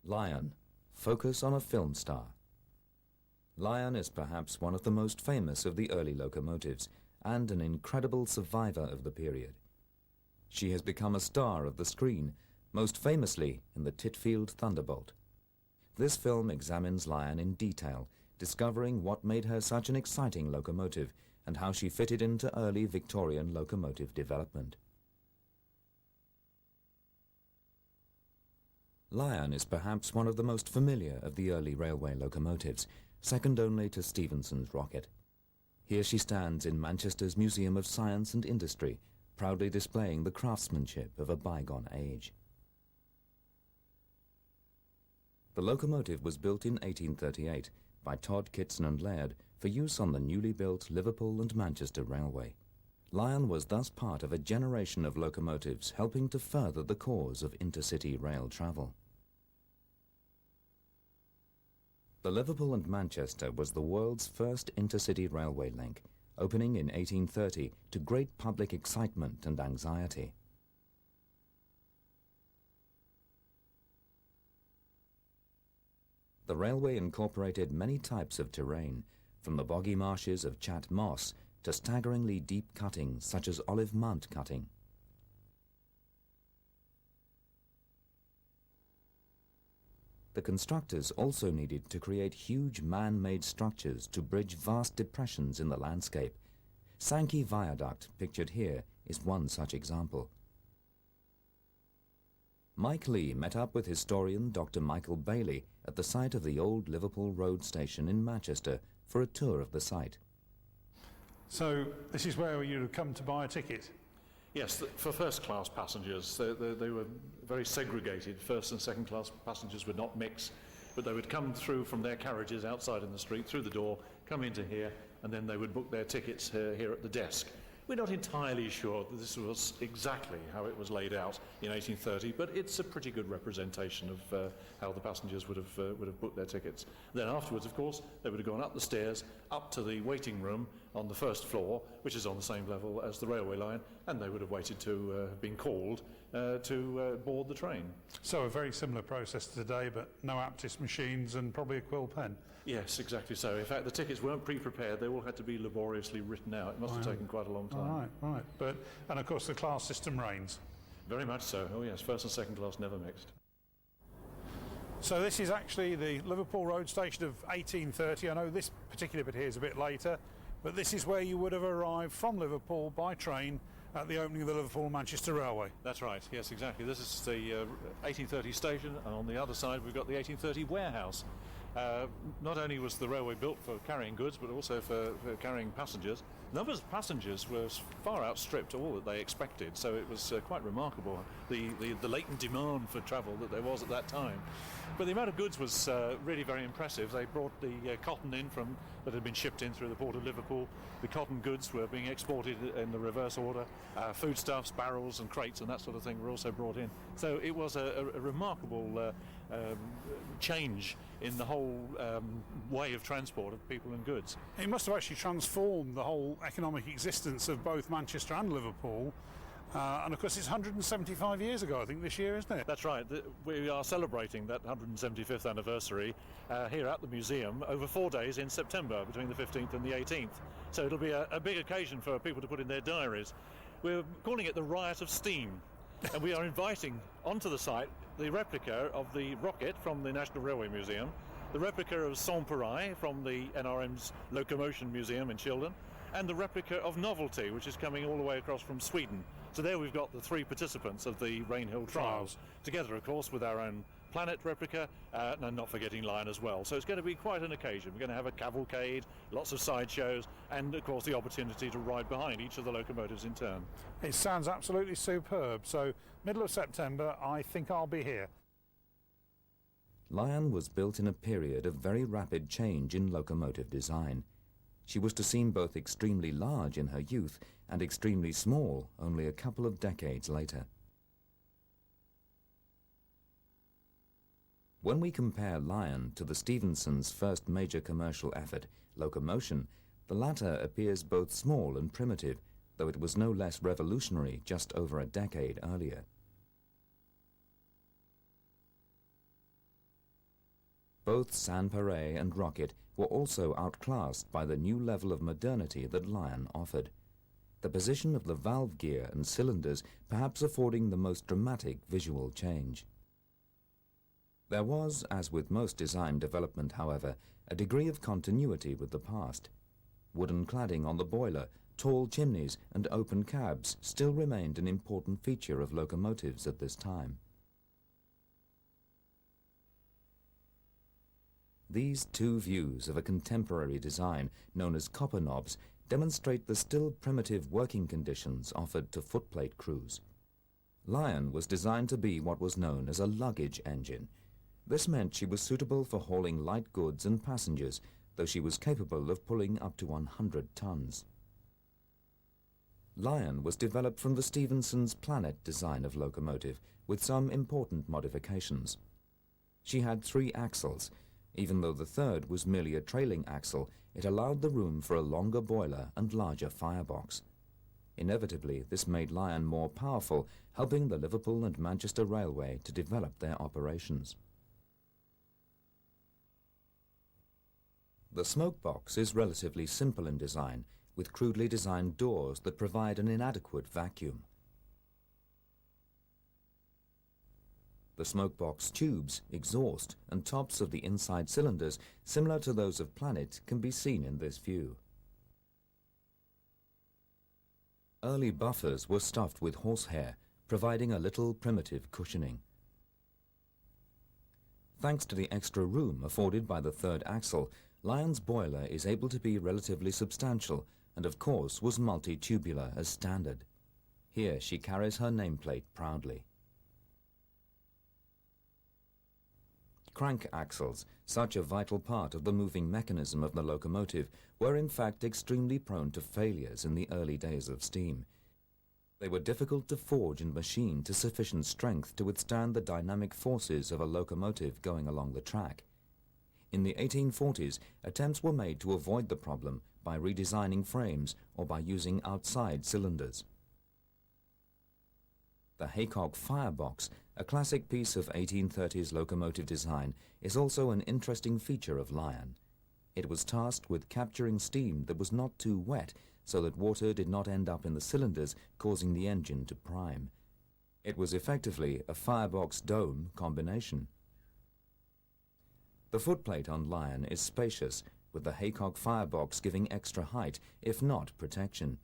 Lion. Focus on a film star. Lion is perhaps one of the most famous of the early locomotives and an incredible survivor of the period. She has become a star of the screen, most famously in the Titfield Thunderbolt. This film examines Lion in detail, discovering what made her such an exciting locomotive and how she fitted into early Victorian locomotive development. Lion is perhaps one of the most familiar of the early railway locomotives, second only to Stephenson's rocket. Here she stands in Manchester's Museum of Science and Industry, proudly displaying the craftsmanship of a bygone age. The locomotive was built in 1838 by Todd, Kitson and Laird for use on the newly built Liverpool and Manchester Railway. Lion was thus part of a generation of locomotives helping to further the cause of intercity rail travel. The Liverpool and Manchester was the world's first intercity railway link, opening in 1830 to great public excitement and anxiety. The railway incorporated many types of terrain, from the boggy marshes of Chat Moss to staggeringly deep cuttings such as Olive Mount cutting. The constructors also needed to create huge man-made structures to bridge vast depressions in the landscape. Sankey Viaduct, pictured here, is one such example. Mike Lee met up with historian Dr. Michael Bailey at the site of the old Liverpool Road station in Manchester for a tour of the site. So this is where you would come to buy a ticket? Yes, for first-class passengers. They were very segregated. First and second-class passengers would not mix, but they would come through from their carriages outside in the street, through the door, come into here, and then they would book their tickets here at the desk. We're not entirely sure that this was exactly how it was laid out in 1830, but it's a pretty good representation of how the passengers would have booked their tickets. Then afterwards, of course, they would have gone up the stairs, up to the waiting room on the first floor, which is on the same level as the railway line, and they would have waited to have been called to board the train. So a very similar process to today, but no Aptis machines and probably a quill pen. Yes, exactly so. In fact, the tickets weren't pre-prepared. They all had to be laboriously written out. It must have taken quite a long time. Right. And of course the class system reigns. Very much so. Oh yes, first and second class never mixed. So this is actually the Liverpool Road station of 1830. I know this particular bit here is a bit later, but this is where you would have arrived from Liverpool by train at the opening of the Liverpool-Manchester Railway. That's right, yes, exactly. This is the 1830 station, and on the other side we've got the 1830 warehouse. Not only was the railway built for carrying goods, but also for carrying passengers. Numbers of passengers were far outstripped all that they expected, so it was quite remarkable, the latent demand for travel that there was at that time. But the amount of goods was really very impressive. They brought the cotton in that had been shipped in through the port of Liverpool. The cotton goods were being exported in the reverse order. Foodstuffs, barrels and crates and that sort of thing were also brought in. So it was a remarkable change in the whole way of transport of people and goods. It must have actually transformed the whole economic existence of both Manchester and Liverpool. And of course it's 175 years ago, I think, this year, isn't it? That's right. We are celebrating that 175th anniversary here at the museum over 4 days in September, between the 15th and the 18th. So it'll be a big occasion for people to put in their diaries. We're calling it the Riot of Steam. And we are inviting onto the site the replica of the rocket from the National Railway Museum, the replica of Saint-Péray from the NRM's Locomotion Museum in Childon, and the replica of Novelty, which is coming all the way across from Sweden. So there we've got the three participants of the Rainhill trials, together, of course, with our own Planet replica, and not forgetting Lion as well. So it's going to be quite an occasion. We're going to have a cavalcade, lots of sideshows, and of course the opportunity to ride behind each of the locomotives in turn. It sounds absolutely superb. So middle of September, I think I'll be here. Lion was built in a period of very rapid change in locomotive design. She was to seem both extremely large in her youth and extremely small only a couple of decades later. When we compare Lion to the Stephensons' first major commercial effort, Locomotion, the latter appears both small and primitive, though it was no less revolutionary just over a decade earlier. both Saint-Péray and Rocket were also outclassed by the new level of modernity that Lion offered. The position of the valve gear and cylinders perhaps affording the most dramatic visual change. There was, as with most design development, however, a degree of continuity with the past. Wooden cladding on the boiler, tall chimneys and open cabs still remained an important feature of locomotives at this time. These two views of a contemporary design, known as copper knobs, demonstrate the still primitive working conditions offered to footplate crews. Lion was designed to be what was known as a luggage engine. This meant she was suitable for hauling light goods and passengers, though she was capable of pulling up to 100 tons. Lion was developed from the Stephenson's Planet design of locomotive, with some important modifications. She had 3 axles. Even though the third was merely a trailing axle, it allowed the room for a longer boiler and larger firebox. Inevitably, this made Lion more powerful, helping the Liverpool and Manchester Railway to develop their operations. The smoke box is relatively simple in design, with crudely designed doors that provide an inadequate vacuum. The smokebox tubes, exhaust, and tops of the inside cylinders, similar to those of Planet, can be seen in this view. Early buffers were stuffed with horsehair, providing a little primitive cushioning. Thanks to the extra room afforded by the third axle, Lion's boiler is able to be relatively substantial and of course was multi-tubular as standard. Here she carries her nameplate proudly. Crank axles, such a vital part of the moving mechanism of the locomotive, were in fact extremely prone to failures in the early days of steam. They were difficult to forge and machine to sufficient strength to withstand the dynamic forces of a locomotive going along the track. In the 1840s, attempts were made to avoid the problem by redesigning frames or by using outside cylinders. The Haycock firebox, a classic piece of 1830s locomotive design, is also an interesting feature of Lion. It was tasked with capturing steam that was not too wet, so that water did not end up in the cylinders, causing the engine to prime. It was effectively a firebox-dome combination. The footplate on Lion is spacious, with the Haycock firebox giving extra height, if not protection.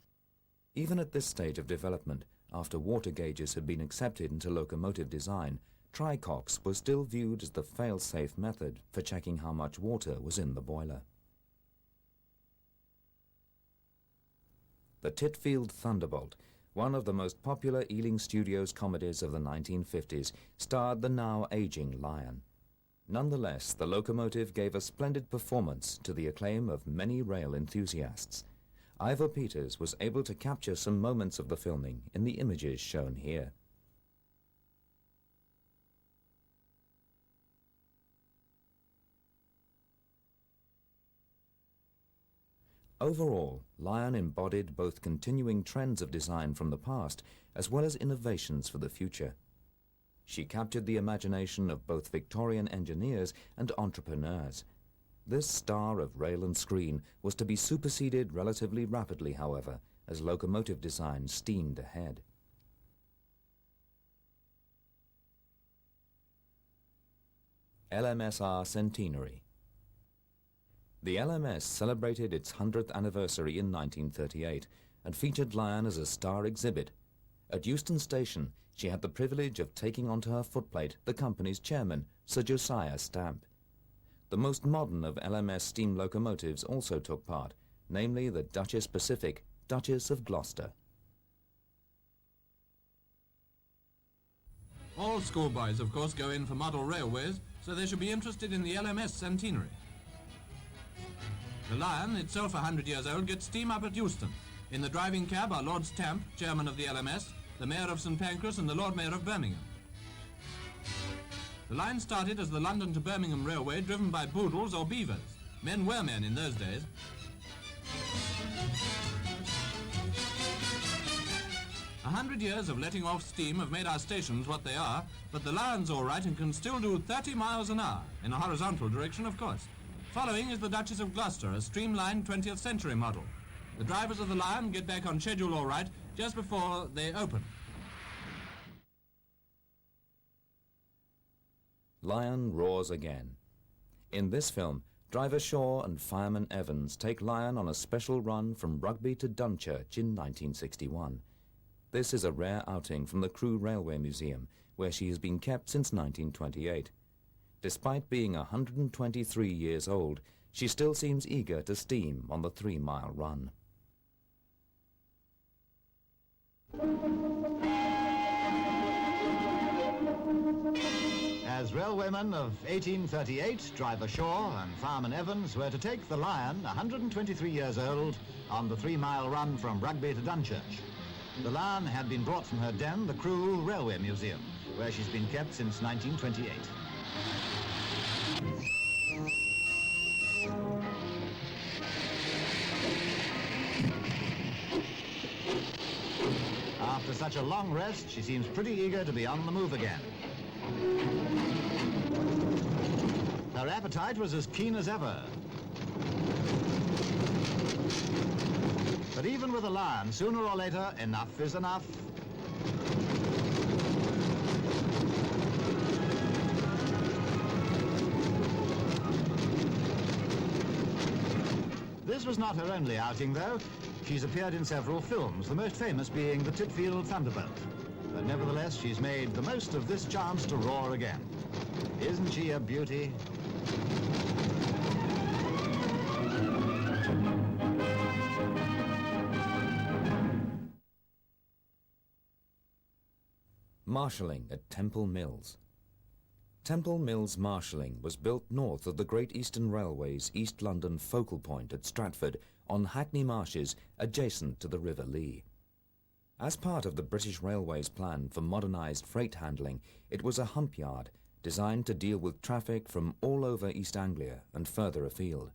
Even at this stage of development, after water gauges had been accepted into locomotive design, tricocks was still viewed as the fail-safe method for checking how much water was in the boiler. The Titfield Thunderbolt, one of the most popular Ealing Studios comedies of the 1950s, starred the now aging Lion. Nonetheless, the locomotive gave a splendid performance to the acclaim of many rail enthusiasts. Ivor Peters was able to capture some moments of the filming in the images shown here. Overall, Lion embodied both continuing trends of design from the past as well as innovations for the future. She captured the imagination of both Victorian engineers and entrepreneurs. This star of rail and screen was to be superseded relatively rapidly, however, as locomotive design steamed ahead. LMSR Centenary. The LMS celebrated its 100th anniversary in 1938 and featured Lion as a star exhibit. At Euston Station, she had the privilege of taking onto her footplate the company's chairman, Sir Josiah Stamp. The most modern of LMS steam locomotives also took part, namely the Duchess Pacific, Duchess of Gloucester. All schoolboys, of course, go in for model railways, so they should be interested in the LMS Centenary. The Lion, itself 100 years old, gets steam up at Euston. In the driving cab are Lord Stamp, chairman of the LMS, the Mayor of St Pancras and the Lord Mayor of Birmingham. The line started as the London to Birmingham Railway, driven by poodles or beavers. Men were men in those days. 100 years of letting off steam have made our stations what they are, but the Lion's all right and can still do 30 miles an hour, in a horizontal direction, of course. Following is the Duchess of Gloucester, a streamlined 20th century model. The drivers of the Lion get back on schedule all right just before they open. Lion roars again. In this film, driver Shaw and fireman Evans take Lion on a special run from Rugby to Dunchurch in 1961. This is a rare outing from the Crewe Railway Museum, where she has been kept since 1928. Despite being 123 years old, she still seems eager to steam on the 3-mile run. As railwaymen of 1838, driver Shaw and fireman Evans were to take the Lion, 123 years old, on the 3-mile run from Rugby to Dunchurch. The Lion had been brought from her den, the Crewe Railway Museum, where she's been kept since 1928. After such a long rest, she seems pretty eager to be on the move again. Her appetite was as keen as ever. But even with a Lion, sooner or later, enough is enough. This was not her only outing, though. She's appeared in several films, the most famous being The Titfield Thunderbolt. But nevertheless, she's made the most of this chance to roar again. Isn't she a beauty? Marshalling at Temple Mills. Temple Mills Marshalling was built north of the Great Eastern Railway's East London focal point at Stratford on Hackney Marshes adjacent to the River Lee. As part of the British Railways plan for modernised freight handling, it was a hump yard designed to deal with traffic from all over East Anglia and further afield.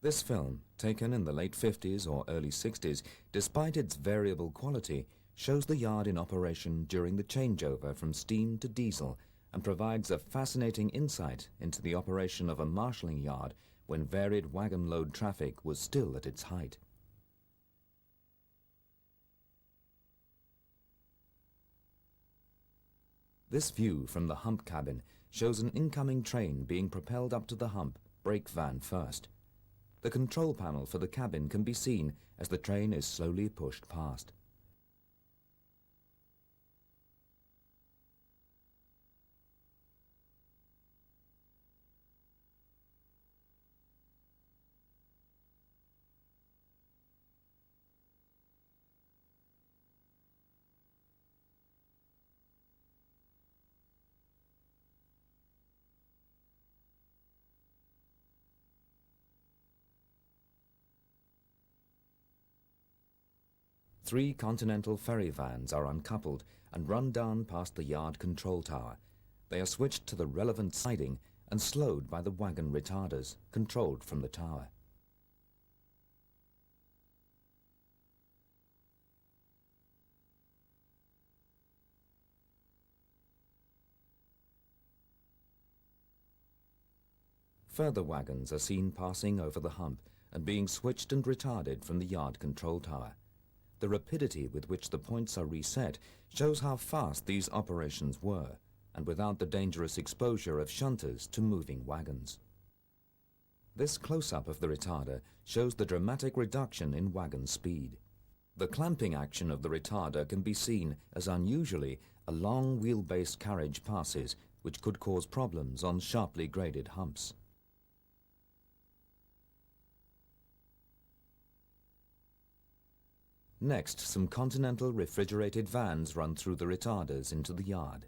This film, taken in the late 50s or early 60s, despite its variable quality, shows the yard in operation during the changeover from steam to diesel and provides a fascinating insight into the operation of a marshalling yard when varied wagon load traffic was still at its height. This view from the hump cabin shows an incoming train being propelled up to the hump, brake van first. The control panel for the cabin can be seen as the train is slowly pushed past. Three Continental ferry vans are uncoupled and run down past the yard control tower. They are switched to the relevant siding and slowed by the wagon retarders, controlled from the tower. Further wagons are seen passing over the hump and being switched and retarded from the yard control tower. The rapidity with which the points are reset shows how fast these operations were, and without the dangerous exposure of shunters to moving wagons. This close-up of the retarder shows the dramatic reduction in wagon speed. The clamping action of the retarder can be seen as unusually a long wheel-based carriage passes, which could cause problems on sharply graded humps. Next, some Continental refrigerated vans run through the retarders into the yard.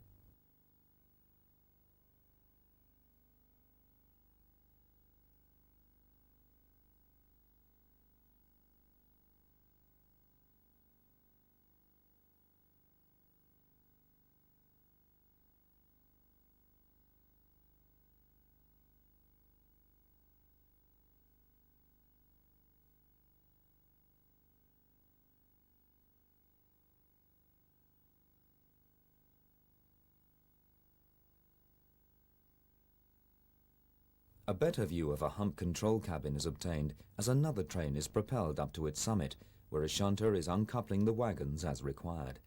A better view of a hump control cabin is obtained as another train is propelled up to its summit, where a shunter is uncoupling the wagons as required.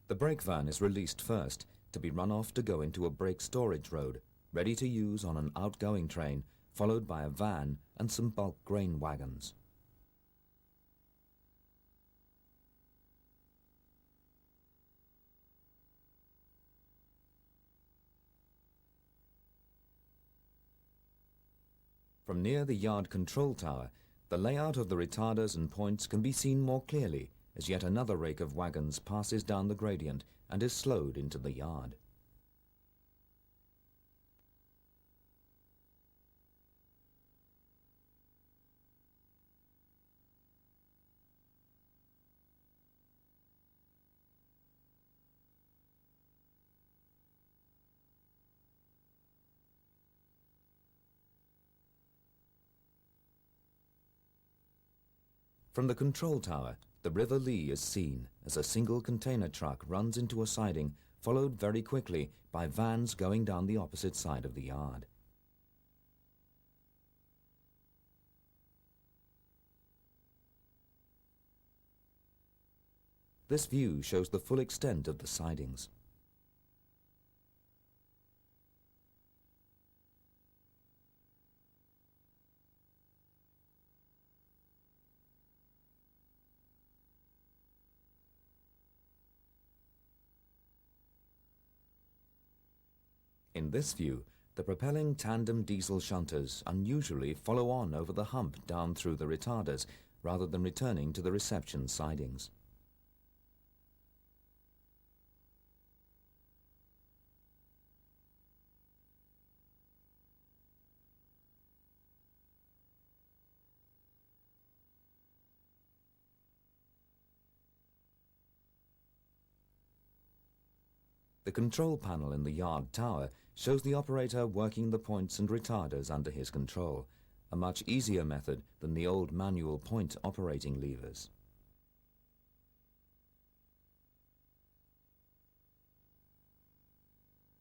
The brake van is released first, to be run off to go into a brake storage road, ready to use on an outgoing train, followed by a van and some bulk grain wagons. From near the yard control tower, the layout of the retarders and points can be seen more clearly as yet another rake of wagons passes down the gradient and is slowed into the yard. From the control tower, the River Lee is seen as a single container truck runs into a siding, followed very quickly by vans going down the opposite side of the yard. This view shows the full extent of the sidings. In this view, the propelling tandem diesel shunters unusually follow on over the hump down through the retarders, rather than returning to the reception sidings. The control panel in the yard tower shows the operator working the points and retarders under his control, a much easier method than the old manual point operating levers.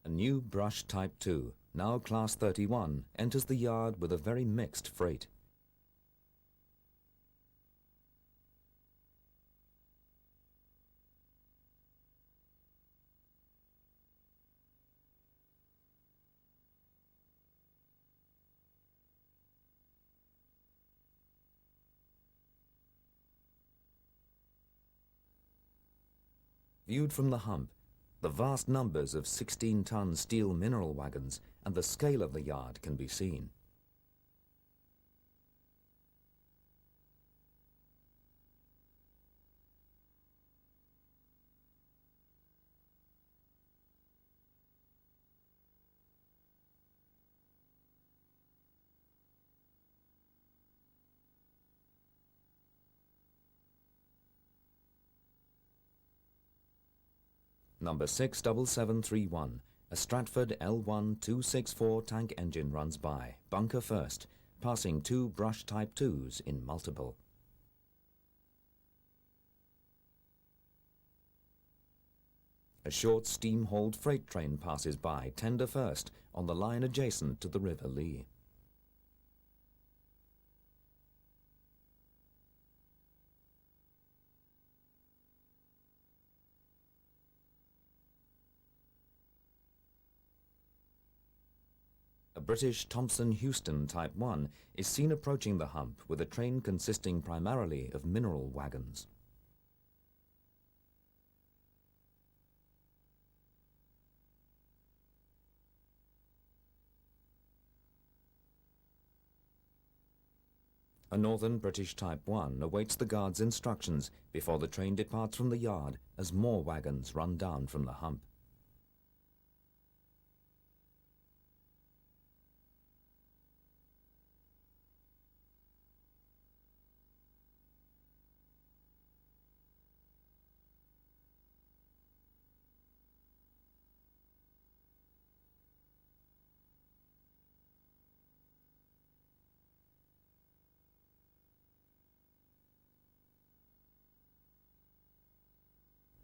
A new brush Type 2, now Class 31, enters the yard with a very mixed freight. Viewed from the hump, the vast numbers of 16-ton steel mineral wagons and the scale of the yard can be seen. Number 67731, a Stratford L1264 tank engine runs by, bunker first, passing two brush Type 2s in multiple. A short steam-hauled freight train passes by, tender first, on the line adjacent to the River Lee. A British Thomson Houston Type 1 is seen approaching the hump with a train consisting primarily of mineral wagons. A Northern British Type 1 awaits the guard's instructions before the train departs from the yard as more wagons run down from the hump.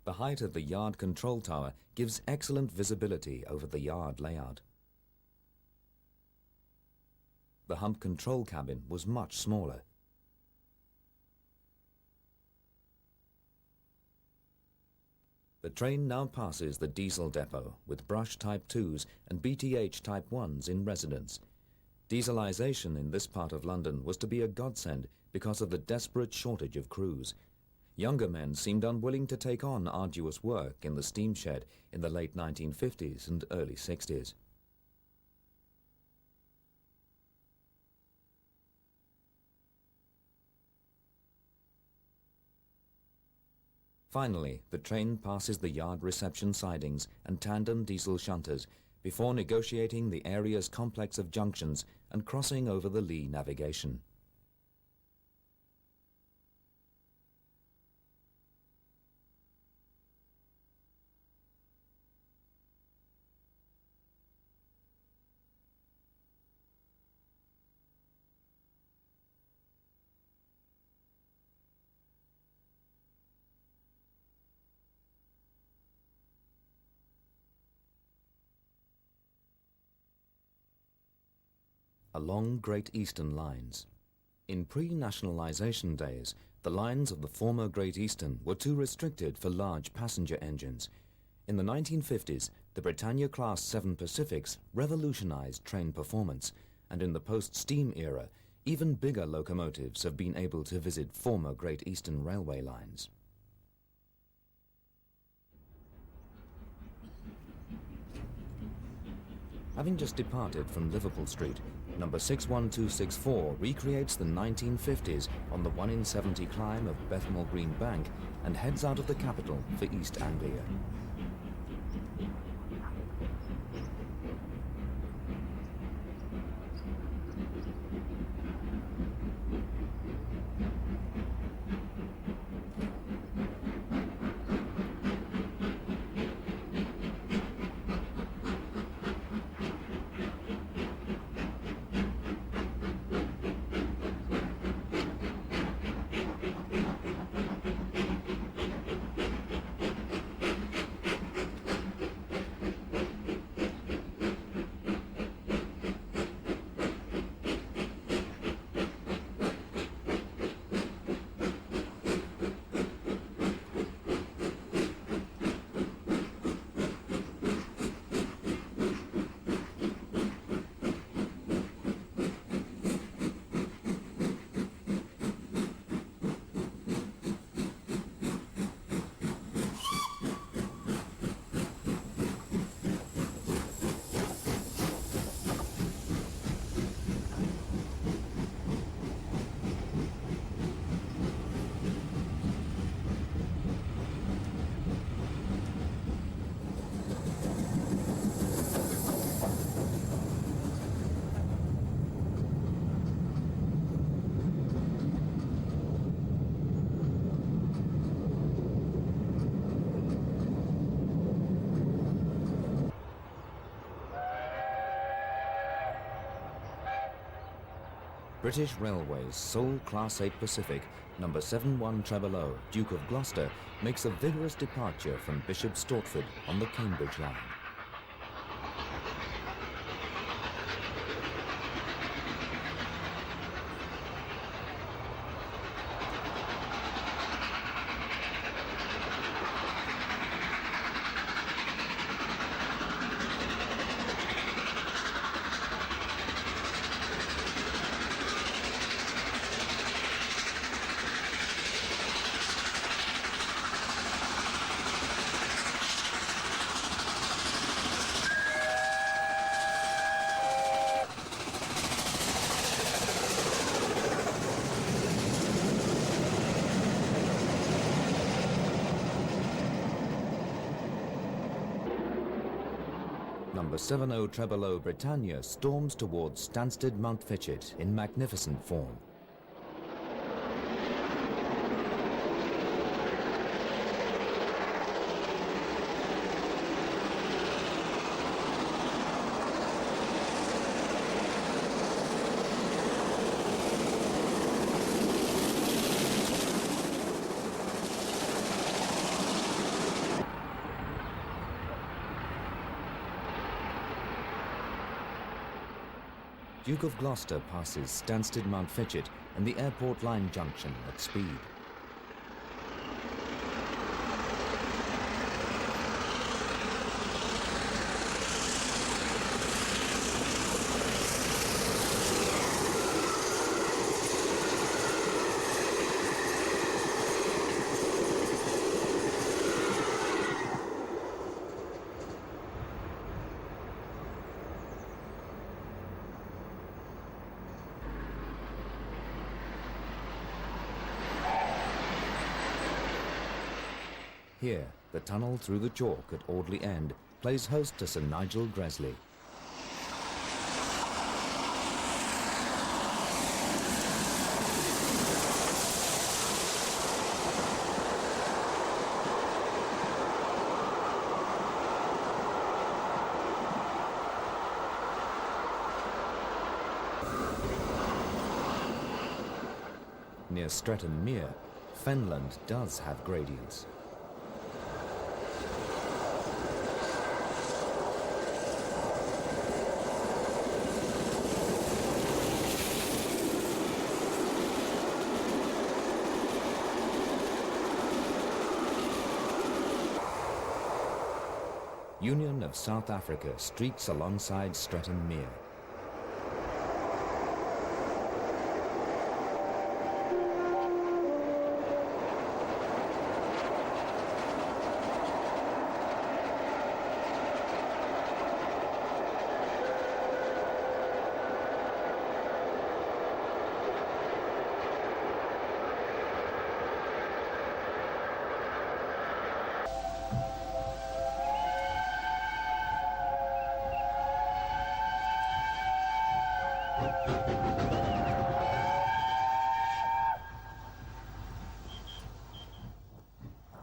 The height of the yard control tower gives excellent visibility over the yard layout. The hump control cabin was much smaller. The train now passes the diesel depot with Brush Type 2s and BTH Type 1s in residence. Dieselisation in this part of London was to be a godsend because of the desperate shortage of crews. Younger men seemed unwilling to take on arduous work in the steam shed in the late 1950s and early 60s. Finally, the train passes the yard reception sidings and tandem diesel shunters before negotiating the area's complex of junctions and crossing over the lee navigation. Along Great Eastern lines. In pre-nationalisation days, the lines of the former Great Eastern were too restricted for large passenger engines. In the 1950s, the Britannia Class 7 Pacifics revolutionised train performance, and in the post-steam era, even bigger locomotives have been able to visit former Great Eastern Railway lines. Having just departed from Liverpool Street, number 61264 recreates the 1950s on the 1 in 70 climb of Bethnal Green Bank and heads out of the capital for East Anglia. British Railways sole Class 8 Pacific, number 7100, Duke of Gloucester, makes a vigorous departure from Bishop Stortford on the Cambridge line. Number 7000 Britannia storms towards Stansted Mount Fitchett in magnificent form. Duke of Gloucester passes Stansted Mount Fitchett and the airport line junction at speed. Here, the tunnel through the chalk at Audley End plays host to Sir Nigel Gresley. Near Streatham Mere, Fenland does have gradients. Union of South Africa streaks alongside Streatham Mere.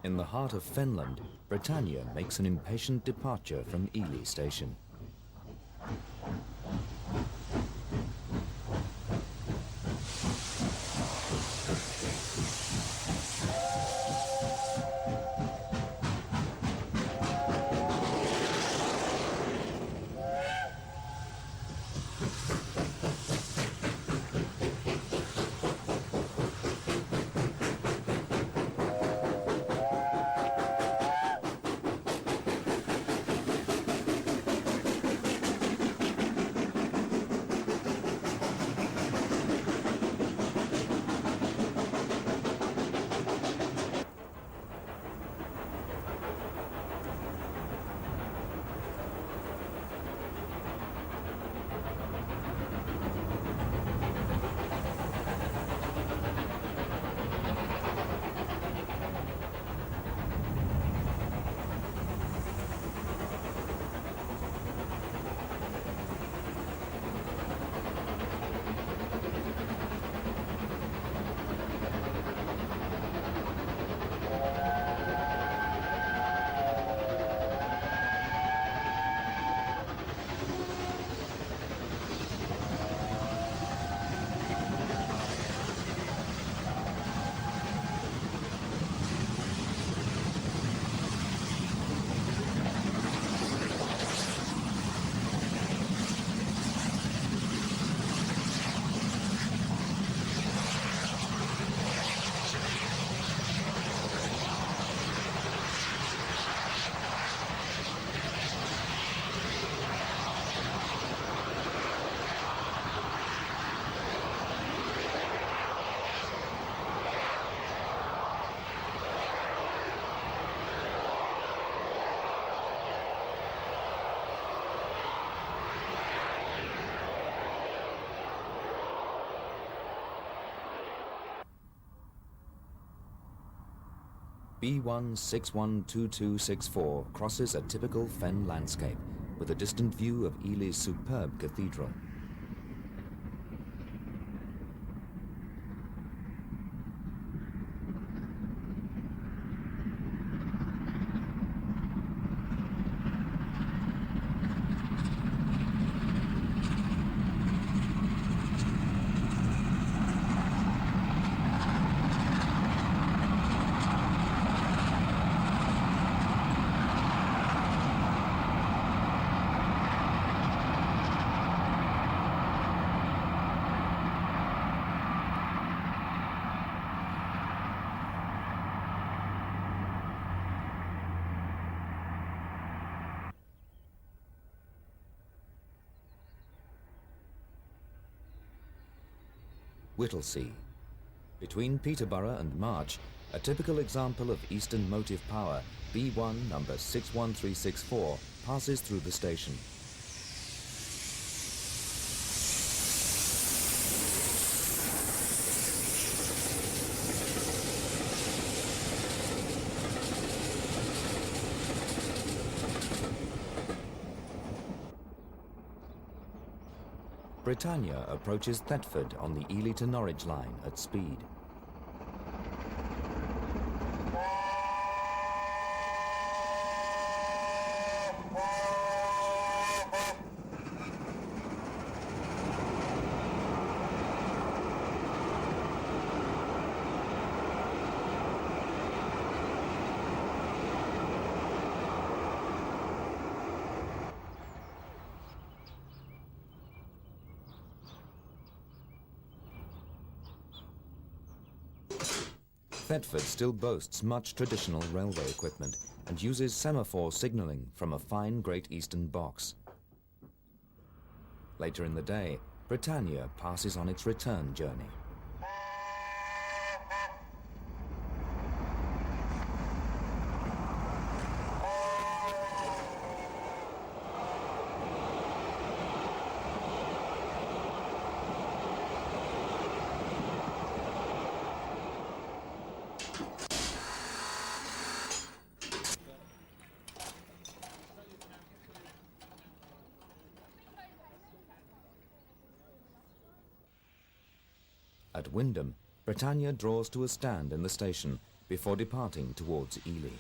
In the heart of Fenland, Britannia makes an impatient departure from Ely Station. B1612264 crosses a typical fen landscape with a distant view of Ely's superb cathedral. Whittlesea. Between Peterborough and March, a typical example of Eastern motive power, B1 number 61364, passes through the station. Britannia approaches Thetford on the Ely to Norwich line at speed. Thetford still boasts much traditional railway equipment and uses semaphore signalling from a fine Great Eastern box. Later in the day, Britannia passes on its return journey. At Wyndham, Britannia draws to a stand in the station before departing towards Ely.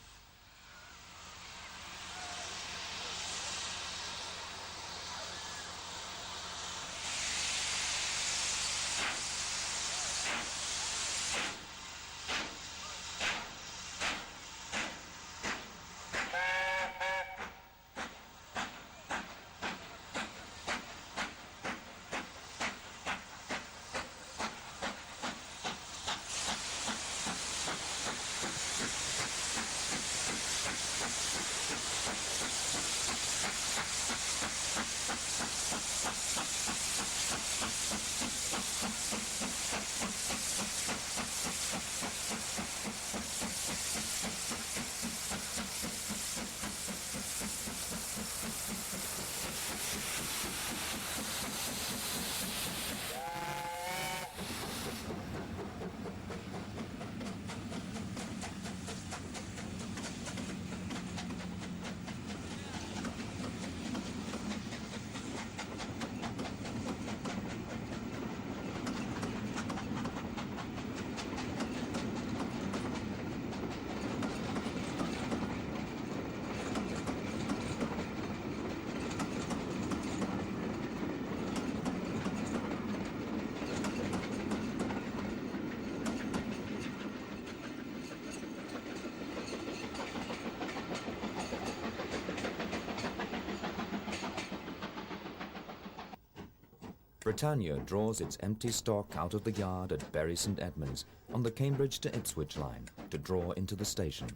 Britannia draws its empty stock out of the yard at Bury St Edmunds on the Cambridge to Ipswich line to draw into the station.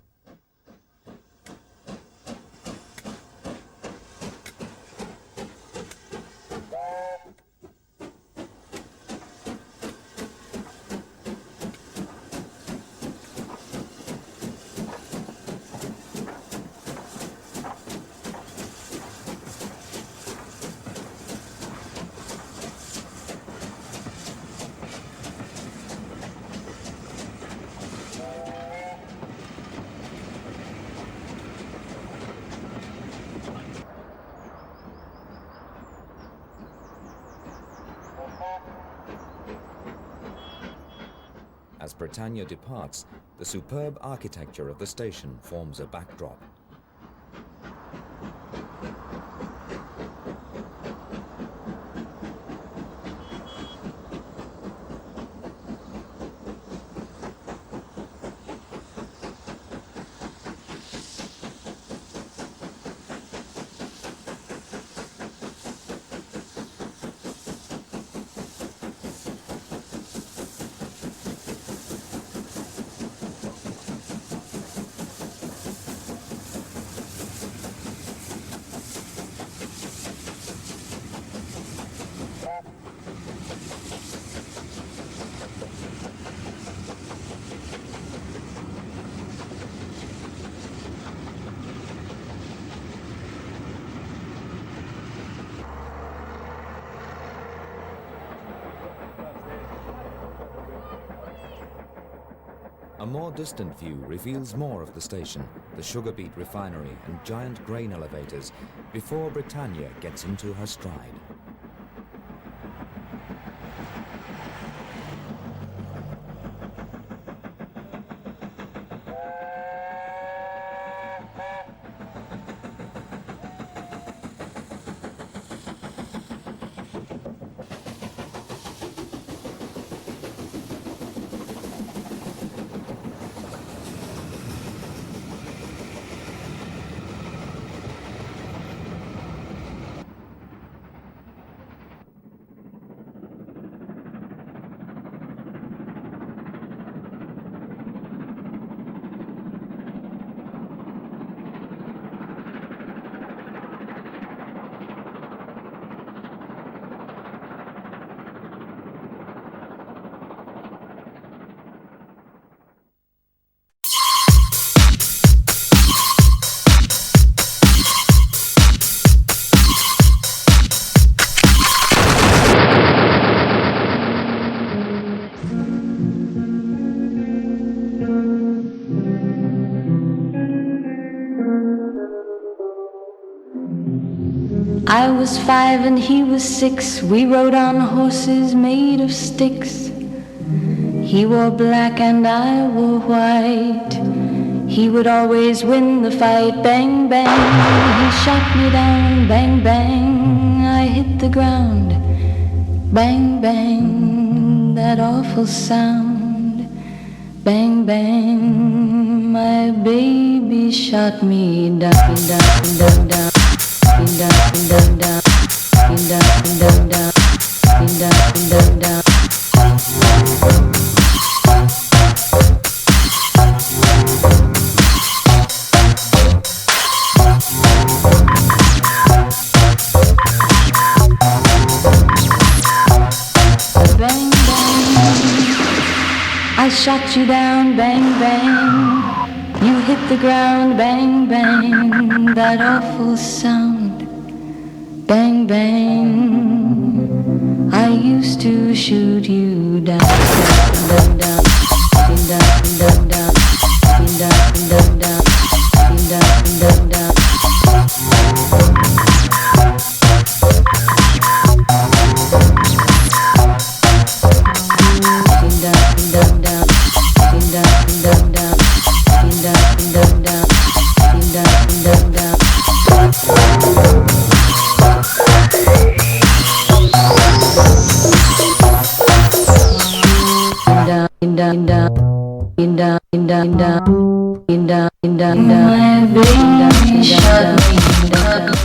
As Britannia departs, the superb architecture of the station forms a backdrop. A more distant view reveals more of the station, the sugar beet refinery and giant grain elevators, before Britannia gets into her stride. I was 5 and he was 6. We rode on horses made of sticks. He wore black and I wore white. He would always win the fight. Bang, bang, he shot me down. Bang, bang, I hit the ground. Bang, bang, that awful sound. Bang, bang, my baby shot me down, down, down, down. I shot you down, bang, bang. You hit the ground, bang, bang. That awful sound, bang, bang. I used to shoot you down, down, down, down, down, down, down, down, down, down, down, down. My baby shot me down.